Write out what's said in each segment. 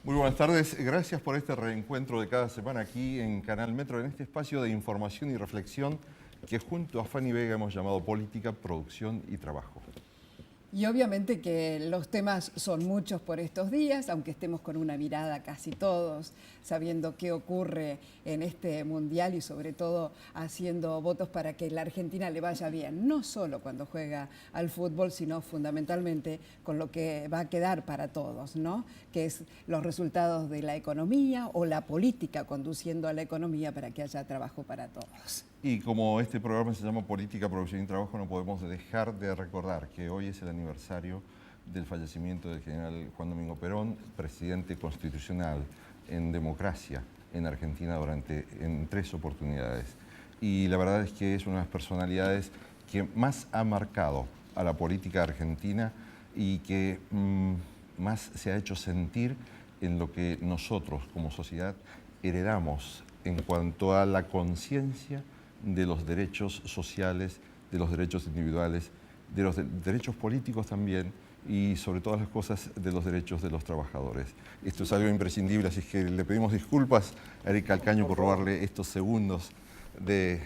Muy buenas tardes, gracias por este reencuentro de cada semana aquí en Canal Metro, en este espacio de información y reflexión que junto a Fanny Vega hemos llamado Política, Producción y Trabajo. Y obviamente que los temas son muchos por estos días, aunque estemos con una mirada casi todos, sabiendo qué ocurre en este mundial y sobre todo haciendo votos para que la Argentina le vaya bien, no solo cuando juega al fútbol, sino fundamentalmente con lo que va a quedar para todos, ¿no? Que es los resultados de la economía o la política conduciendo a la economía para que haya trabajo para todos. Y como este programa se llama Política, Producción y Trabajo, no podemos dejar de recordar que hoy es el aniversario del fallecimiento del general Juan Domingo Perón, presidente constitucional en democracia en Argentina en 3 oportunidades. Y la verdad es que es una de las personalidades que más ha marcado a la política argentina y que más se ha hecho sentir en lo que nosotros como sociedad heredamos en cuanto a la conciencia de los derechos sociales, de los derechos individuales, de los derechos políticos también y sobre todas las cosas de los derechos de los trabajadores. Esto es algo imprescindible, así que le pedimos disculpas a Eric Calcaño por robarle estos segundos de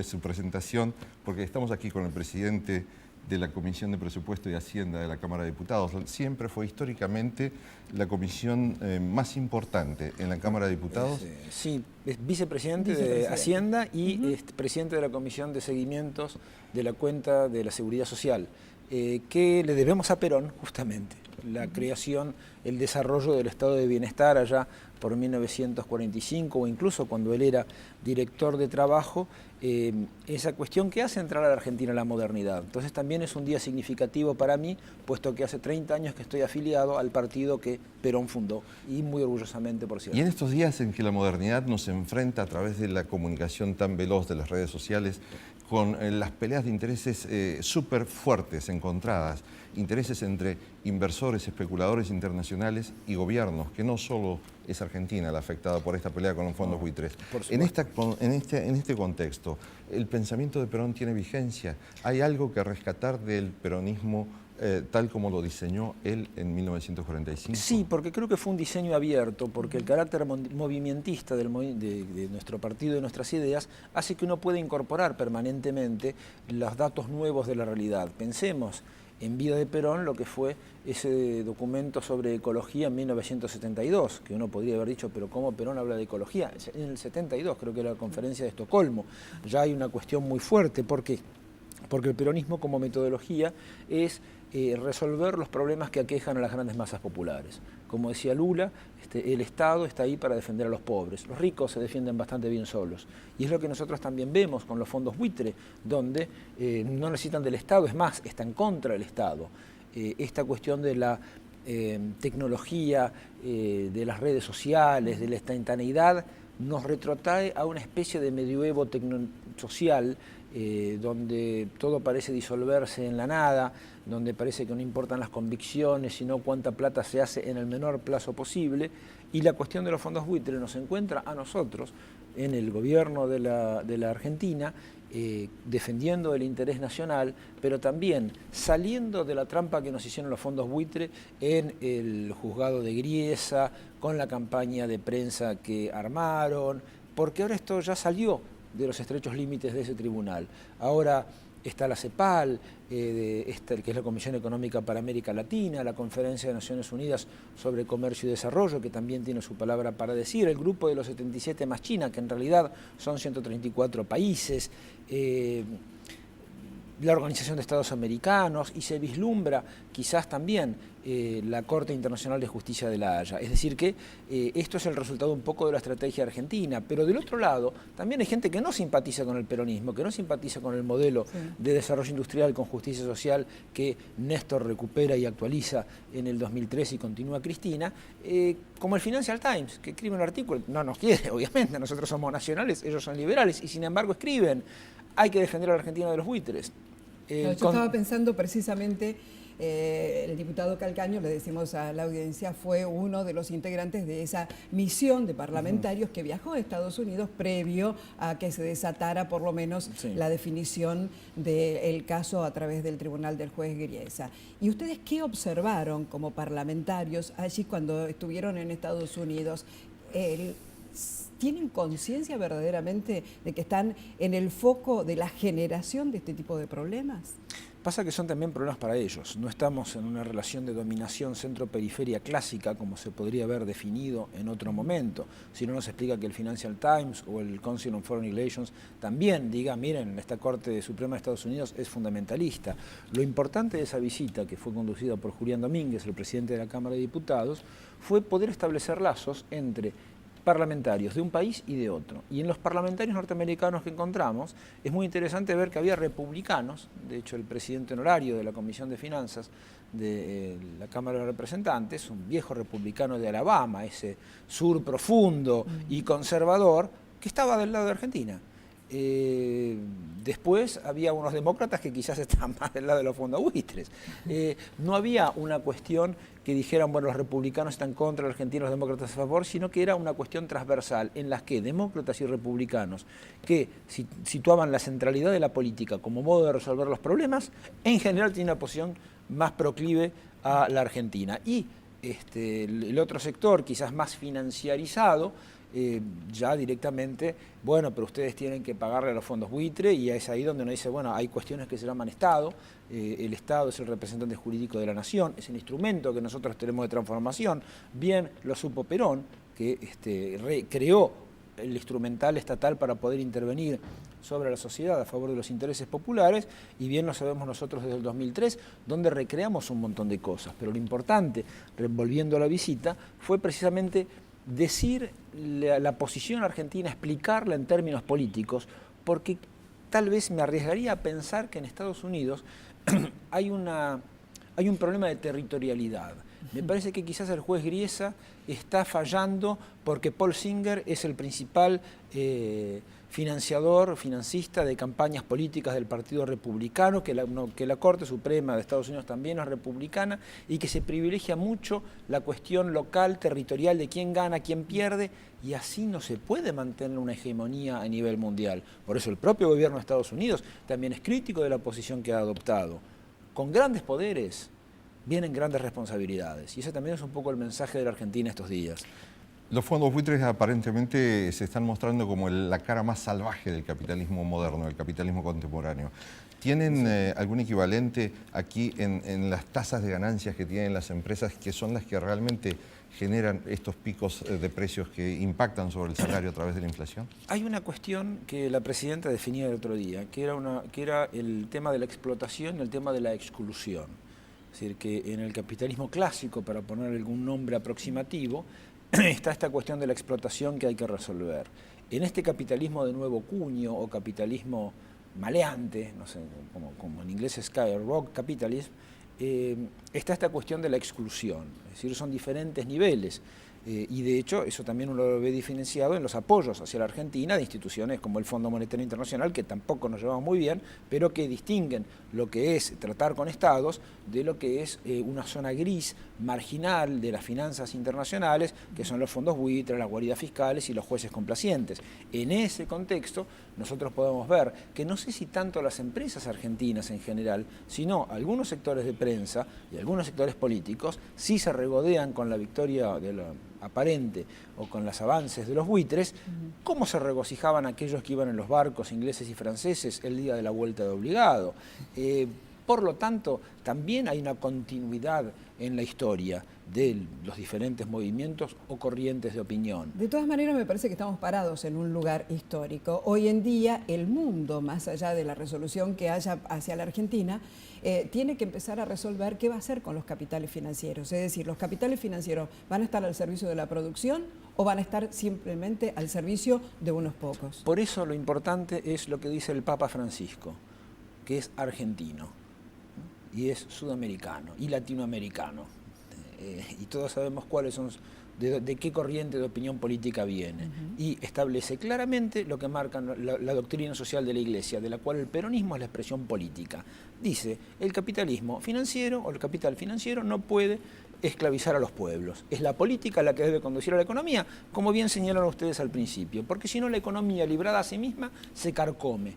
su presentación, porque estamos aquí con el presidente de la Comisión de Presupuesto y Hacienda de la Cámara de Diputados. Siempre fue históricamente la comisión más importante en la Cámara de Diputados. Sí, es vicepresidente de Hacienda y presidente de la Comisión de Seguimientos de la Cuenta de la Seguridad Social, que le debemos a Perón justamente, la creación, el desarrollo del estado de bienestar allá por 1945 o incluso cuando él era director de trabajo, esa cuestión que hace entrar a la Argentina a la modernidad. Entonces también es un día significativo para mí, puesto que hace 30 años que estoy afiliado al partido que Perón fundó, y muy orgullosamente, por cierto. Y en estos días en que la modernidad nos enfrenta a través de la comunicación tan veloz de las redes sociales, con las peleas de intereses súper fuertes, encontradas, intereses entre inversores, especuladores internacionales y gobiernos, que no solo es Argentina la afectada por esta pelea con los fondos buitres. En este contexto, ¿el pensamiento de Perón tiene vigencia? ¿Hay algo que rescatar del peronismo tal como lo diseñó él en 1945? Sí, porque creo que fue un diseño abierto, porque el carácter movimentista de nuestro partido y de nuestras ideas hace que uno pueda incorporar permanentemente los datos nuevos de la realidad. Pensemos en vida de Perón lo que fue ese documento sobre ecología en 1972, que uno podría haber dicho, pero ¿cómo Perón habla de ecología? En el 72, creo que era la conferencia de Estocolmo, ya hay una cuestión muy fuerte. ¿Por qué? Porque el peronismo como metodología es resolver los problemas que aquejan a las grandes masas populares. Como decía Lula, el Estado está ahí para defender a los pobres. Los ricos se defienden bastante bien solos. Y es lo que nosotros también vemos con los fondos buitre, donde no necesitan del Estado, es más, están contra el Estado. Esta cuestión de la tecnología, de las redes sociales, de la instantaneidad, nos retrotrae a una especie de medioevo social, donde todo parece disolverse en la nada, donde parece que no importan las convicciones, sino cuánta plata se hace en el menor plazo posible, y la cuestión de los fondos buitre nos encuentra a nosotros, en el gobierno de la Argentina, defendiendo el interés nacional, pero también saliendo de la trampa que nos hicieron los fondos buitre en el juzgado de Griesa, con la campaña de prensa que armaron, porque ahora esto ya salió de los estrechos límites de ese tribunal. Ahora está la CEPAL, que es la Comisión Económica para América Latina, la Conferencia de Naciones Unidas sobre Comercio y Desarrollo, que también tiene su palabra para decir, el grupo de los 77 más China, que en realidad son 134 países, la Organización de Estados Americanos, y se vislumbra quizás también la Corte Internacional de Justicia de la Haya. Es decir que esto es el resultado un poco de la estrategia argentina, pero del otro lado también hay gente que no simpatiza con el peronismo, que no simpatiza con el modelo de desarrollo industrial con justicia social que Néstor recupera y actualiza en el 2003 y continúa Cristina, como el Financial Times, que escribe un artículo, no nos quiere, obviamente, nosotros somos nacionales, ellos son liberales, y sin embargo escriben, hay que defender a la Argentina de los buitres. Yo estaba pensando precisamente el diputado Calcaño, le decimos a la audiencia, fue uno de los integrantes de esa misión de parlamentarios que viajó a Estados Unidos previo a que se desatara por lo menos la definición del caso a través del tribunal del juez Griesa. ¿Y ustedes qué observaron como parlamentarios allí cuando estuvieron en Estados Unidos? ¿Tienen conciencia verdaderamente de que están en el foco de la generación de este tipo de problemas? Pasa que son también problemas para ellos. No estamos en una relación de dominación centro-periferia clásica como se podría haber definido en otro momento. Si no nos explica que el Financial Times o el Council on Foreign Relations también diga, miren, esta Corte Suprema de Estados Unidos es fundamentalista. Lo importante de esa visita, que fue conducida por Julián Domínguez, el presidente de la Cámara de Diputados, fue poder establecer lazos entre parlamentarios de un país y de otro. Y en los parlamentarios norteamericanos que encontramos es muy interesante ver que había republicanos, de hecho el presidente honorario de la Comisión de Finanzas de la Cámara de Representantes, un viejo republicano de Alabama, ese sur profundo y conservador, que estaba del lado de Argentina. Después había unos demócratas que quizás estaban más del lado de los fondos buitres. No había una cuestión que dijeran, bueno, los republicanos están contra la Argentina, los demócratas a favor, sino que era una cuestión transversal en la que demócratas y republicanos que situaban la centralidad de la política como modo de resolver los problemas, en general tienen una posición más proclive a la Argentina. Y el otro sector, quizás más financiarizado, ya directamente, bueno, pero ustedes tienen que pagarle a los fondos buitre, y es ahí donde uno dice, bueno, hay cuestiones que se llaman Estado, el Estado es el representante jurídico de la nación, es el instrumento que nosotros tenemos de transformación, bien lo supo Perón, que creó el instrumental estatal para poder intervenir sobre la sociedad a favor de los intereses populares, y bien lo sabemos nosotros desde el 2003, donde recreamos un montón de cosas, pero lo importante, volviendo a la visita, fue precisamente decir la posición argentina, explicarla en términos políticos, porque tal vez me arriesgaría a pensar que en Estados Unidos hay un problema de territorialidad. Me parece que quizás el juez Griesa está fallando porque Paul Singer es el principal financista de campañas políticas del Partido Republicano, que la Corte Suprema de Estados Unidos también es republicana, y que se privilegia mucho la cuestión local, territorial, de quién gana, quién pierde, y así no se puede mantener una hegemonía a nivel mundial. Por eso el propio gobierno de Estados Unidos también es crítico de la posición que ha adoptado. Con grandes poderes vienen grandes responsabilidades, y ese también es un poco el mensaje de la Argentina estos días. Los fondos buitres aparentemente se están mostrando como la cara más salvaje del capitalismo moderno, del capitalismo contemporáneo. ¿Tienen algún equivalente aquí en las tasas de ganancias que tienen las empresas, que son las que realmente generan estos picos de precios que impactan sobre el salario a través de la inflación? Hay una cuestión que la presidenta definía el otro día, que era el tema de la explotación y el tema de la exclusión. Es decir, que en el capitalismo clásico, para poner algún nombre aproximativo, está esta cuestión de la explotación que hay que resolver. En este capitalismo de nuevo cuño o capitalismo maleante, no sé, como en inglés es Sky Rock Capitalism, está esta cuestión de la exclusión. Es decir, son diferentes niveles. Y de hecho eso también uno lo ve diferenciado en los apoyos hacia la Argentina de instituciones como el Fondo Monetario Internacional, que tampoco nos llevamos muy bien, pero que distinguen lo que es tratar con estados de lo que es una zona gris, marginal de las finanzas internacionales, que son los fondos buitres, las guaridas fiscales y los jueces complacientes. En ese contexto nosotros podemos ver que no sé si tanto las empresas argentinas en general, sino algunos sectores de prensa y algunos sectores políticos sí se regodean con la victoria de la aparente o con los avances de los buitres, cómo se regocijaban aquellos que iban en los barcos ingleses y franceses el día de la vuelta de obligado. Por lo tanto, también hay una continuidad en la historia de los diferentes movimientos o corrientes de opinión. De todas maneras, me parece que estamos parados en un lugar histórico. Hoy en día, el mundo, más allá de la resolución que haya hacia la Argentina, tiene que empezar a resolver qué va a hacer con los capitales financieros. Es decir, ¿los capitales financieros van a estar al servicio de la producción o van a estar simplemente al servicio de unos pocos? Por eso lo importante es lo que dice el Papa Francisco, que es argentino, y es sudamericano y latinoamericano. Y todos sabemos cuáles son de qué corriente de opinión política viene. Y establece claramente lo que marca la doctrina social de la Iglesia, de la cual el peronismo es la expresión política. Dice, el capitalismo financiero o el capital financiero no puede esclavizar a los pueblos. Es la política la que debe conducir a la economía, como bien señalaron ustedes al principio, porque si no la economía librada a sí misma se carcome.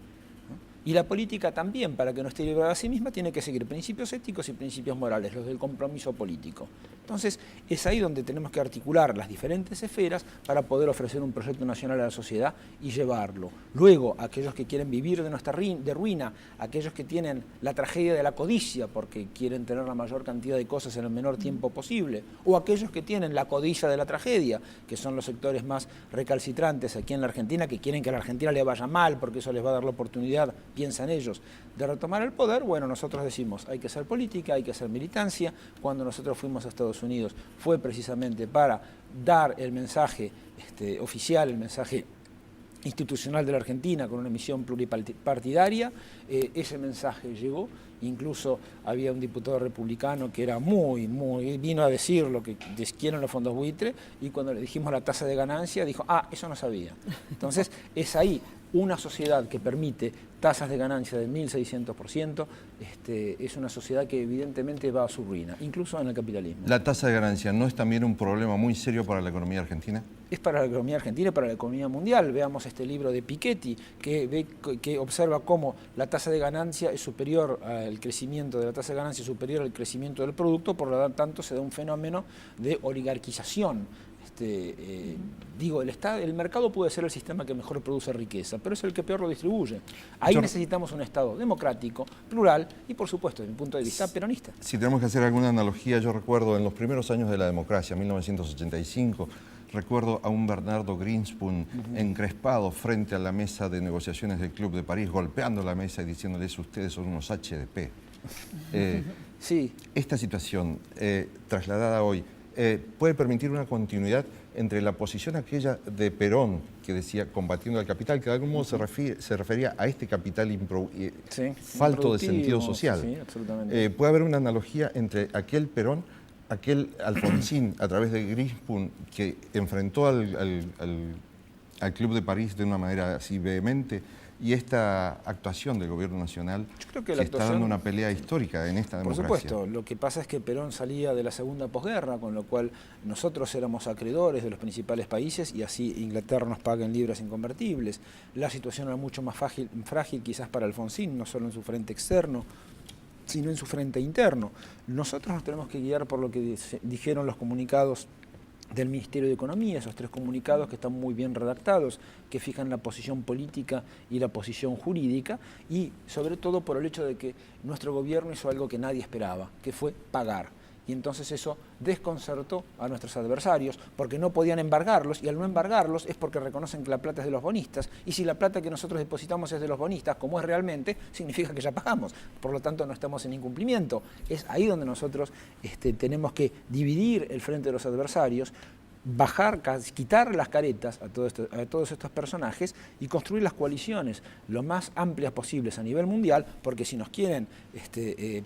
Y la política también, para que no esté librada a sí misma, tiene que seguir principios éticos y principios morales, los del compromiso político. Entonces, es ahí donde tenemos que articular las diferentes esferas para poder ofrecer un proyecto nacional a la sociedad y llevarlo. Luego, aquellos que quieren vivir de nuestra ruina, aquellos que tienen la tragedia de la codicia porque quieren tener la mayor cantidad de cosas en el menor tiempo posible, o aquellos que tienen la codicia de la tragedia, que son los sectores más recalcitrantes aquí en la Argentina, que quieren que a la Argentina le vaya mal porque eso les va a dar la oportunidad, piensan ellos, de retomar el poder. Bueno, nosotros decimos, hay que hacer política, hay que hacer militancia. Cuando nosotros fuimos a Estados Unidos fue precisamente para dar el mensaje oficial, el mensaje institucional de la Argentina con una misión pluripartidaria. Ese mensaje llegó, incluso había un diputado republicano que era vino a decir lo que quieren los fondos buitre, y cuando le dijimos la tasa de ganancia dijo, eso no sabía. Entonces es ahí una sociedad que permite tasas de ganancia del 1.600%, es una sociedad que evidentemente va a su ruina, incluso en el capitalismo. ¿La tasa de ganancia no es también un problema muy serio para la economía argentina? Es para la economía argentina y para la economía mundial. Veamos este libro de Piketty, que observa cómo la tasa de ganancia es superior al crecimiento de la tasa de ganancia, es superior al crecimiento del producto, por lo tanto se da un fenómeno de oligarquización. El mercado puede ser el sistema que mejor produce riqueza, pero es el que peor lo distribuye. Ahí necesitamos un Estado democrático, plural y, por supuesto, desde mi punto de vista, peronista. Si tenemos que hacer alguna analogía, yo recuerdo en los primeros años de la democracia, 1985, recuerdo a un Bernardo Greenspan encrespado frente a la mesa de negociaciones del Club de París, golpeando la mesa y diciéndoles, ustedes son unos HDP. Sí. Esta situación trasladada hoy, puede permitir una continuidad entre la posición aquella de Perón, que decía combatiendo al capital, que de algún modo se refería a este capital falto de sentido social. Sí, absolutamente. Puede haber una analogía entre aquel Perón, aquel Alfonsín, a través de Greenspan, que enfrentó al Club de París de una manera así vehemente, y esta actuación del gobierno nacional, yo creo que está dando una pelea histórica en esta democracia. Por supuesto, lo que pasa es que Perón salía de la segunda posguerra, con lo cual nosotros éramos acreedores de los principales países y así Inglaterra nos paga en libras inconvertibles. La situación era mucho más frágil quizás para Alfonsín, no solo en su frente externo, sino en su frente interno. Nosotros nos tenemos que guiar por lo que dijeron los comunicados del Ministerio de Economía, esos 3 comunicados que están muy bien redactados, que fijan la posición política y la posición jurídica, y sobre todo por el hecho de que nuestro gobierno hizo algo que nadie esperaba, que fue pagar. Y entonces eso desconcertó a nuestros adversarios, porque no podían embargarlos, y al no embargarlos es porque reconocen que la plata es de los bonistas, y si la plata que nosotros depositamos es de los bonistas, como es realmente, significa que ya pagamos. Por lo tanto, no estamos en incumplimiento. Es ahí donde nosotros tenemos que dividir el frente de los adversarios, quitar las caretas a todos estos personajes y construir las coaliciones lo más amplias posibles a nivel mundial, porque si nos quieren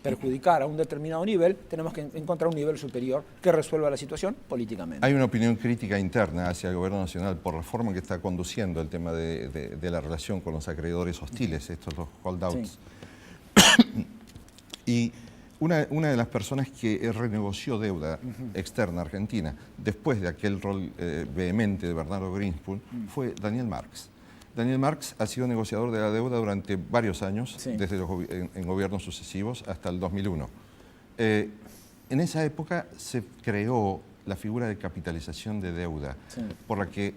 perjudicar a un determinado nivel, tenemos que encontrar un nivel superior que resuelva la situación políticamente. Hay una opinión crítica interna hacia el gobierno nacional por la forma que está conduciendo el tema de la relación con los acreedores hostiles, estos los holdouts. Sí. Y una de las personas que renegoció deuda externa argentina después de aquel rol vehemente de Bernardo Greenspan fue Daniel Marx. Daniel Marx ha sido negociador de la deuda durante varios años, desde en gobiernos sucesivos hasta el 2001. En esa época se creó la figura de capitalización de deuda, por la que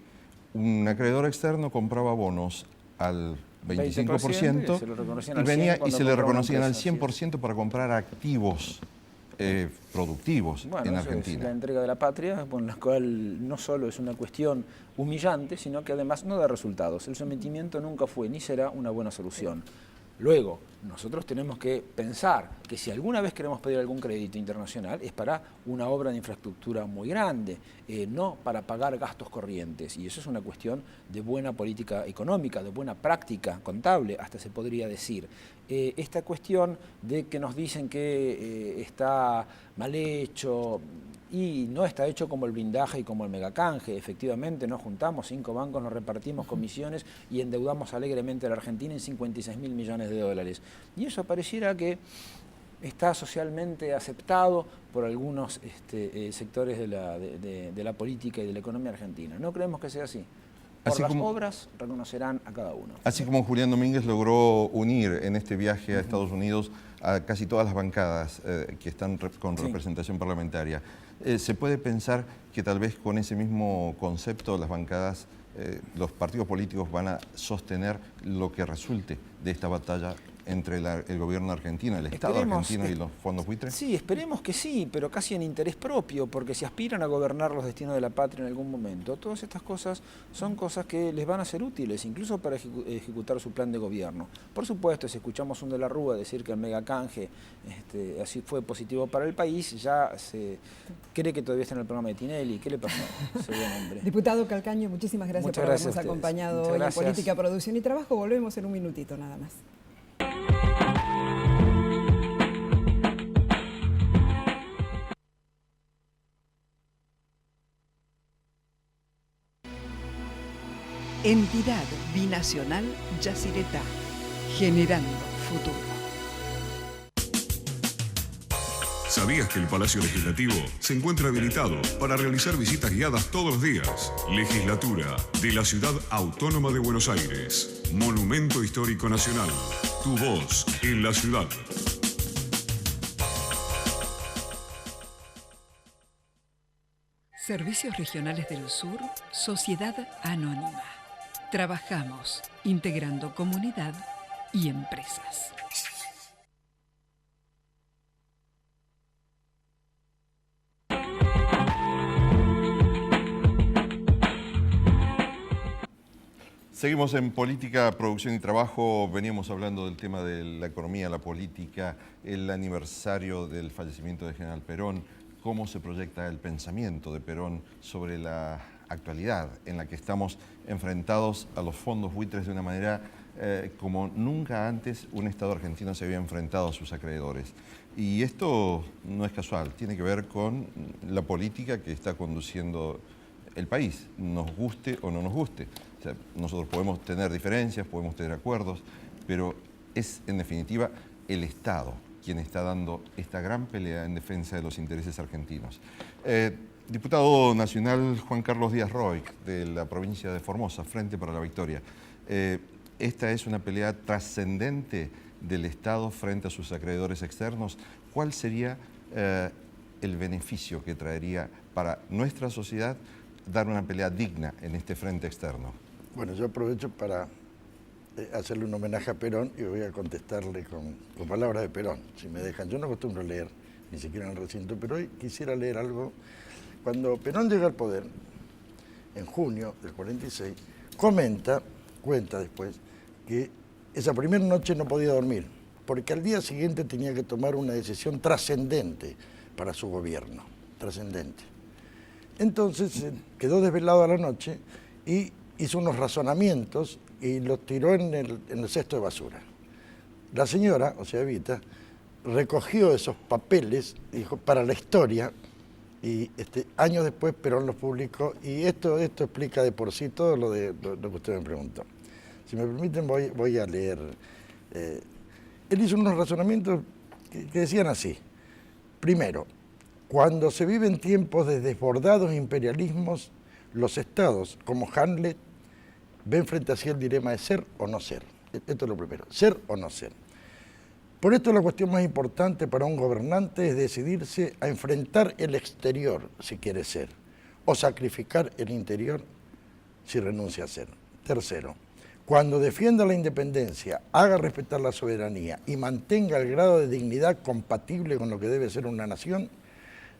un acreedor externo compraba bonos al 25% y se le reconocían al 100% para comprar activos productivos en Argentina. Es la entrega de la patria, con la cual no solo es una cuestión humillante, sino que además no da resultados. El sometimiento nunca fue ni será una buena solución. Luego, Nosotros tenemos que pensar que si alguna vez queremos pedir algún crédito internacional es para una obra de infraestructura muy grande, no para pagar gastos corrientes. Y eso es una cuestión de buena política económica, de buena práctica contable, hasta se podría decir. Esta cuestión de que nos dicen que está mal hecho, y no está hecho como el blindaje y como el megacanje. Efectivamente, nos juntamos 5 bancos, nos repartimos comisiones y endeudamos alegremente a la Argentina en 56.000 millones de dólares. Y eso pareciera que está socialmente aceptado por algunos sectores de la política y de la economía argentina. No creemos que sea así. Por las obras reconocerán a cada uno. Así como Julián Domínguez logró unir en este viaje a Estados Unidos a casi todas las bancadas que están con representación parlamentaria. ¿Se puede pensar que tal vez con ese mismo concepto las bancadas, los partidos políticos van a sostener lo que resulte de esta batalla entre el gobierno argentino, el Estado argentino y los fondos buitres? Sí, esperemos que sí, pero casi en interés propio, porque si aspiran a gobernar los destinos de la patria en algún momento, todas estas cosas son cosas que les van a ser útiles, incluso para ejecutar su plan de gobierno. Por supuesto, si escuchamos un de la Rúa decir que el megacanje así fue positivo para el país, ya se cree que todavía está en el programa de Tinelli. ¿Qué le pasó? Ese buen hombre. Diputado Calcaño, muchísimas gracias por habernos acompañado hoy en Política, Producción y Trabajo. Volvemos en un minutito nada más. Entidad binacional Yacyretá, generando futuro. ¿Sabías que el Palacio Legislativo se encuentra habilitado para realizar visitas guiadas todos los días? Legislatura de la Ciudad Autónoma de Buenos Aires. Monumento Histórico Nacional. Tu voz en la ciudad. Servicios Regionales del Sur, Sociedad Anónima. Trabajamos integrando comunidad y empresas. Seguimos en Política, Producción y Trabajo. Veníamos hablando del tema de la economía, la política, el aniversario del fallecimiento de General Perón, cómo se proyecta el pensamiento de Perón sobre la actualidad en la que estamos enfrentados a los fondos buitres de una manera como nunca antes un Estado argentino se había enfrentado a sus acreedores. Y esto no es casual, tiene que ver con la política que está conduciendo el país, nos guste o no nos guste. O sea, nosotros podemos tener diferencias, podemos tener acuerdos, pero es en definitiva el Estado quien está dando esta gran pelea en defensa de los intereses argentinos. Diputado nacional Juan Carlos Díaz Roig, de la provincia de Formosa, Frente para la Victoria. Esta es una pelea trascendente del Estado frente a sus acreedores externos. ¿Cuál sería el beneficio que traería para nuestra sociedad dar una pelea digna en este frente externo? Bueno, yo aprovecho para hacerle un homenaje a Perón y voy a contestarle con palabras de Perón, si me dejan. Yo no acostumbro leer, ni siquiera en el recinto, pero hoy quisiera leer algo. Cuando Perón llega al poder, en junio del 46, cuenta después, que esa primera noche no podía dormir, porque al día siguiente tenía que tomar una decisión trascendente para su gobierno, trascendente. Entonces quedó desvelado a la noche y hizo unos razonamientos y los tiró en el cesto de basura. La señora, o sea, Evita, recogió esos papeles, dijo, para la historia, y años después Perón los publicó, y esto explica de por sí todo lo que usted me preguntó. Si me permiten, voy a leer. Él hizo unos razonamientos que decían así. Primero, cuando se viven tiempos de desbordados imperialismos, los estados, como Hamlet, ven frente a sí el dilema de ser o no ser. Esto es lo primero, ser o no ser. Por esto la cuestión más importante para un gobernante es decidirse a enfrentar el exterior, si quiere ser, o sacrificar el interior, si renuncia a ser. Tercero, cuando defienda la independencia, haga respetar la soberanía y mantenga el grado de dignidad compatible con lo que debe ser una nación,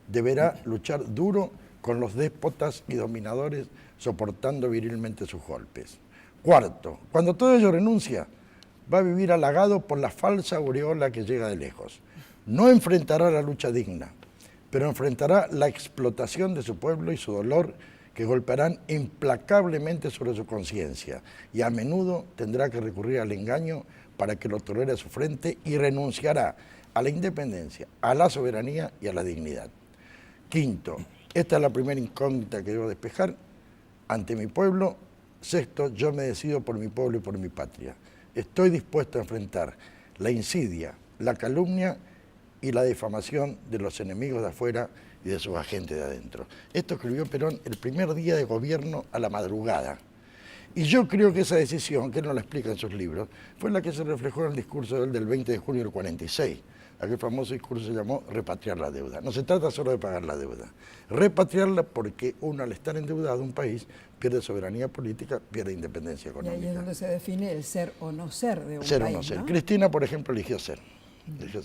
deberá luchar duro con los déspotas y dominadores, soportando virilmente sus golpes. Cuarto, cuando todo ello renuncia, va a vivir halagado por la falsa aureola que llega de lejos. No enfrentará la lucha digna, pero enfrentará la explotación de su pueblo y su dolor que golpearán implacablemente sobre su conciencia, y a menudo tendrá que recurrir al engaño para que lo tolere a su frente, y renunciará a la independencia, a la soberanía y a la dignidad. Quinto, esta es la primera incógnita que debo despejar ante mi pueblo. Sexto, yo me decido por mi pueblo y por mi patria. Estoy dispuesto a enfrentar la insidia, la calumnia y la difamación de los enemigos de afuera y de sus agentes de adentro. Esto escribió Perón el primer día de gobierno a la madrugada. Y yo creo que esa decisión, que él no la explica en sus libros, fue la que se reflejó en el discurso de él del 20 de junio del 46. Aquel famoso discurso se llamó repatriar la deuda. No se trata solo de pagar la deuda, repatriarla, porque uno, al estar endeudado, un país pierde soberanía política, pierde independencia económica. Y ahí es donde se define el ser o no ser de un ser país, o no ser. ¿no? Cristina, por ejemplo, eligió ser.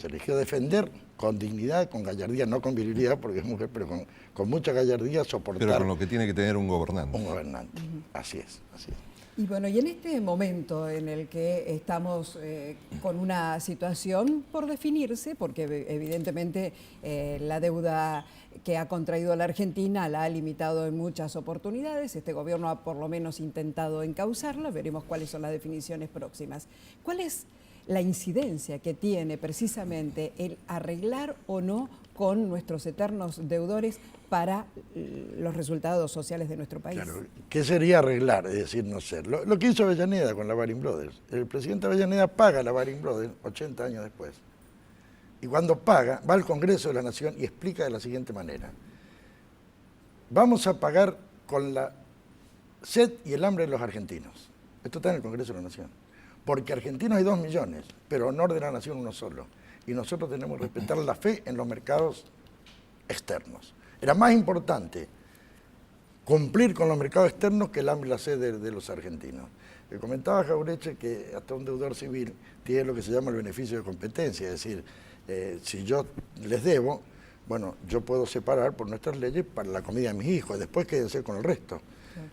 Eligió defender con dignidad, con gallardía, no con virilidad porque es mujer, pero con mucha gallardía soportar. Pero con lo que tiene que tener un gobernante. Un gobernante, así es, así es. Y bueno, y en este momento en el que estamos con una situación por definirse, porque evidentemente la deuda que ha contraído la Argentina la ha limitado en muchas oportunidades, este gobierno ha por lo menos intentado encauzarla, veremos cuáles son las definiciones próximas. ¿Cuál es la incidencia que tiene precisamente el arreglar o no con nuestros eternos deudores para los resultados sociales de nuestro país? Claro, ¿qué sería arreglar? Es decir, no ser. Lo que hizo Avellaneda con la Baring Brothers. El presidente Avellaneda paga a la Baring Brothers 80 años después. Y cuando paga, va al Congreso de la Nación y explica de la siguiente manera: vamos a pagar con la sed y el hambre de los argentinos. Esto está en el Congreso de la Nación. Porque argentinos hay 2 millones, pero honor de la nación uno solo. Y nosotros tenemos que respetar la fe en los mercados externos. Era más importante cumplir con los mercados externos que el hambre y la sed de los argentinos. Comentaba Jauretche que hasta un deudor civil tiene lo que se llama el beneficio de competencia, es decir, si yo les debo, bueno, yo puedo separar por nuestras leyes para la comida de mis hijos, después quédense con el resto.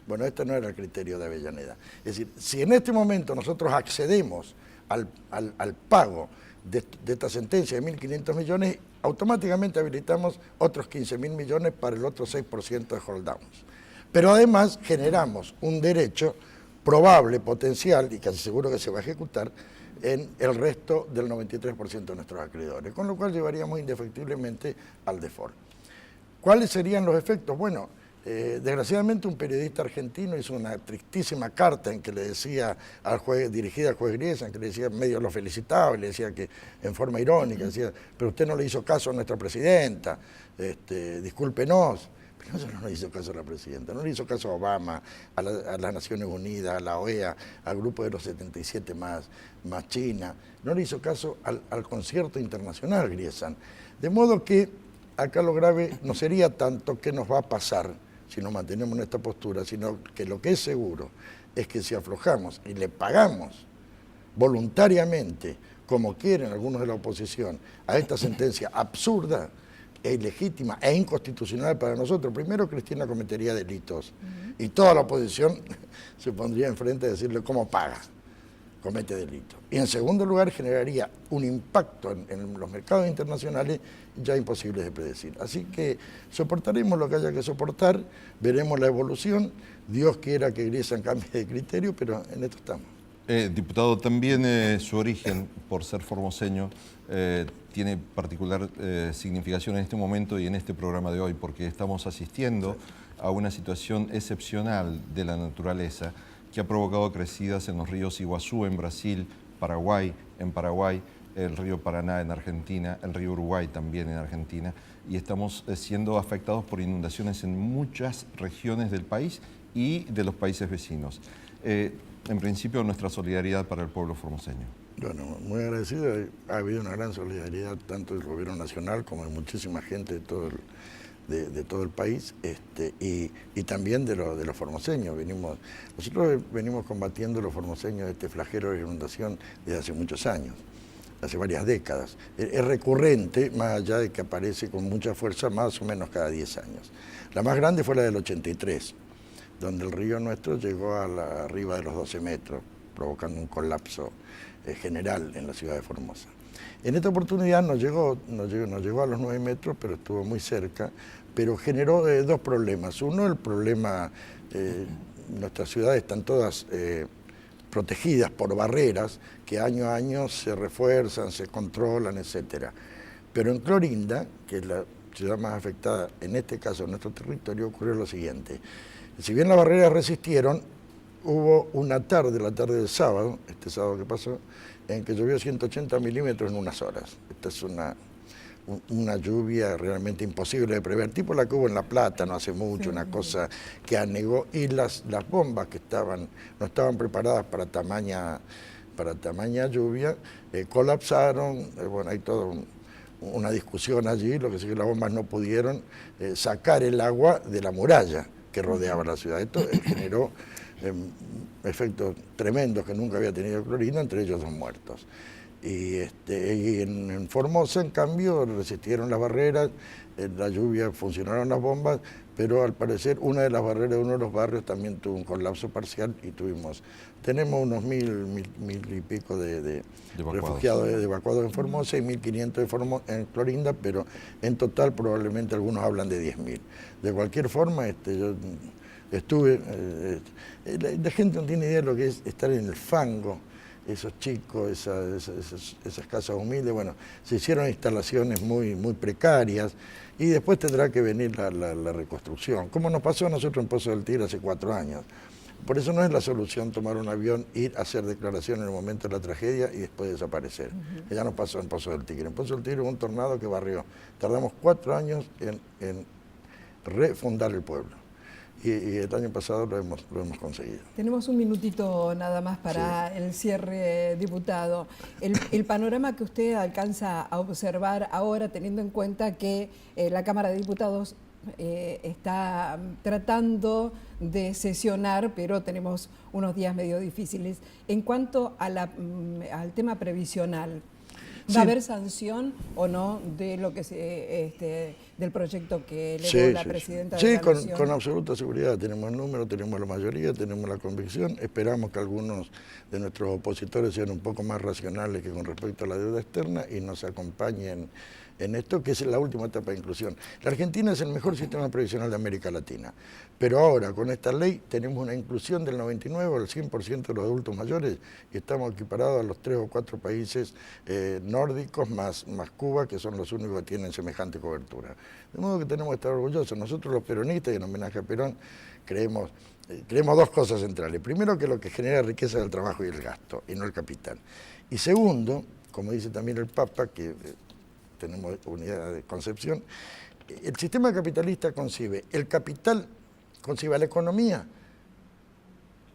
Bueno, este no era el criterio de Avellaneda. Es decir, si en este momento nosotros accedemos al pago de esta sentencia de 1.500 millones, automáticamente habilitamos otros 15.000 millones para el otro 6% de hold downs. Pero además generamos un derecho probable, potencial, y casi seguro que se va a ejecutar, en el resto del 93% de nuestros acreedores, con lo cual llevaríamos indefectiblemente al default. ¿Cuáles serían los efectos? Bueno, desgraciadamente un periodista argentino hizo una tristísima carta en que le decía al juez, dirigida al juez Griesa, en que le decía, medio lo felicitaba, y le decía que en forma irónica, decía, pero usted no le hizo caso a nuestra presidenta, discúlpenos. Pero no le hizo caso a la presidenta, no le hizo caso a Obama, a las Naciones Unidas, a la OEA, al grupo de los 77 más China, no le hizo caso al concierto internacional Griesan. De modo que acá lo grave no sería tanto qué nos va a pasar si nos mantenemos en esta postura, sino que lo que es seguro es que si aflojamos y le pagamos voluntariamente, como quieren algunos de la oposición, a esta sentencia absurda, e ilegítima e inconstitucional para nosotros, primero Cristina cometería delitos y toda la oposición se pondría enfrente a decirle cómo paga, comete delitos. Y en segundo lugar generaría un impacto en los mercados internacionales ya imposibles de predecir. Así que soportaremos lo que haya que soportar, veremos la evolución, Dios quiera que Griesan cambie de criterio, pero en esto estamos. Diputado, también su origen, por ser formoseño, tiene particular significación en este momento y en este programa de hoy, porque estamos asistiendo a una situación excepcional de la naturaleza que ha provocado crecidas en los ríos Iguazú en Brasil, Paraguay en Paraguay, el río Paraná en Argentina, el río Uruguay también en Argentina, y estamos siendo afectados por inundaciones en muchas regiones del país y de los países vecinos. En principio, nuestra solidaridad para el pueblo formoseño. Bueno, muy agradecido. Ha habido una gran solidaridad tanto del gobierno nacional como de muchísima gente de todo el país y también de los formoseños. Nosotros venimos combatiendo los formoseños este flagelo de inundación desde hace muchos años, hace varias décadas. Es recurrente, más allá de que aparece con mucha fuerza más o menos cada 10 años. La más grande fue la del 83, donde el río nuestro llegó arriba de los 12 metros, provocando un colapso general en la ciudad de Formosa. En esta oportunidad no llegó a los 9 metros, pero estuvo muy cerca, pero generó dos problemas. Uno, el problema, nuestras ciudades están todas protegidas por barreras que año a año se refuerzan, se controlan, etc. Pero en Clorinda, que es la ciudad más afectada en este caso en nuestro territorio, ocurrió lo siguiente. Si bien las barreras resistieron, hubo una tarde, la tarde del sábado, este sábado que pasó, en que llovió 180 milímetros en unas horas. Esta es una lluvia realmente imposible de prever, tipo la que hubo en La Plata no hace mucho, una cosa que anegó, y las bombas que no estaban preparadas para tamaña lluvia, colapsaron. Bueno, hay toda una discusión allí, lo que sí que las bombas no pudieron sacar el agua de la muralla que rodeaba la ciudad. Esto generó efectos tremendos que nunca había tenido Clorinda, entre ellos 2 muertos. Y en Formosa, en cambio, resistieron las barreras, la lluvia, funcionaron las bombas, pero al parecer una de las barreras de uno de los barrios también tuvo un colapso parcial y tenemos unos 1.000 y pico de refugiados, de evacuados en Formosa y 1.500 en Clorinda, pero en total probablemente algunos hablan de 10.000. De cualquier forma, yo estuve, la gente no tiene idea de lo que es estar en el fango, esos chicos, esas casas humildes. Bueno, se hicieron instalaciones muy precarias y después tendrá que venir la reconstrucción, como nos pasó a nosotros en Pozo del Tigre hace 4 años. Por eso no es la solución tomar un avión, ir a hacer declaración en el momento de la tragedia y después desaparecer. Ya nos pasó en Pozo del Tigre. En Pozo del Tigre hubo un tornado que barrió. Tardamos 4 años en refundar el pueblo. Y el año pasado lo hemos conseguido. Tenemos un minutito nada más para el cierre, diputado. El panorama que usted alcanza a observar ahora, teniendo en cuenta que la Cámara de Diputados está tratando de sesionar, pero tenemos unos días medio difíciles. En cuanto a al tema previsional, ¿va a haber sanción o no de lo que del proyecto que elevó la presidenta de la Nación? Sí, con absoluta seguridad. Tenemos el número, tenemos la mayoría, tenemos la convicción. Esperamos que algunos de nuestros opositores sean un poco más racionales que con respecto a la deuda externa y nos acompañen en esto, que es la última etapa de inclusión. La Argentina es el mejor sistema previsional de América Latina, pero ahora con esta ley tenemos una inclusión del 99 al 100% de los adultos mayores y estamos equiparados a los 3 o 4 países nórdicos más Cuba, que son los únicos que tienen semejante cobertura. De modo que tenemos que estar orgullosos. Nosotros los peronistas, y en homenaje a Perón, creemos 2 cosas centrales. Primero, que lo que genera riqueza es el trabajo y el gasto, y no el capital. Y segundo, como dice también el Papa, que tenemos unidad de concepción, el sistema capitalista concibe el capital, concibe a la economía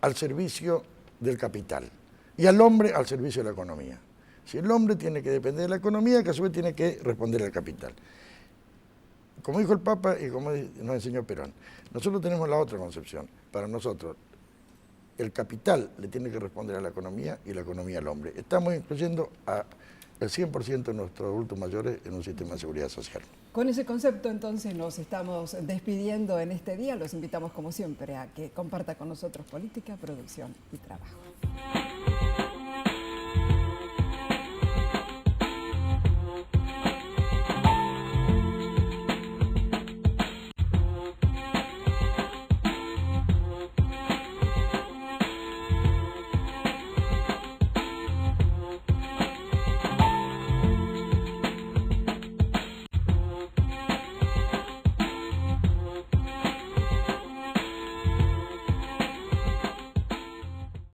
al servicio del capital y al hombre al servicio de la economía. Si el hombre tiene que depender de la economía, que a su vez tiene que responder al capital. Como dijo el Papa y como nos enseñó Perón, nosotros tenemos la otra concepción. Para nosotros, el capital le tiene que responder a la economía y la economía al hombre. Estamos incluyendo el 100% de nuestros adultos mayores en un sistema de seguridad social. Con ese concepto entonces nos estamos despidiendo en este día. Los invitamos como siempre a que comparta con nosotros política, producción y trabajo.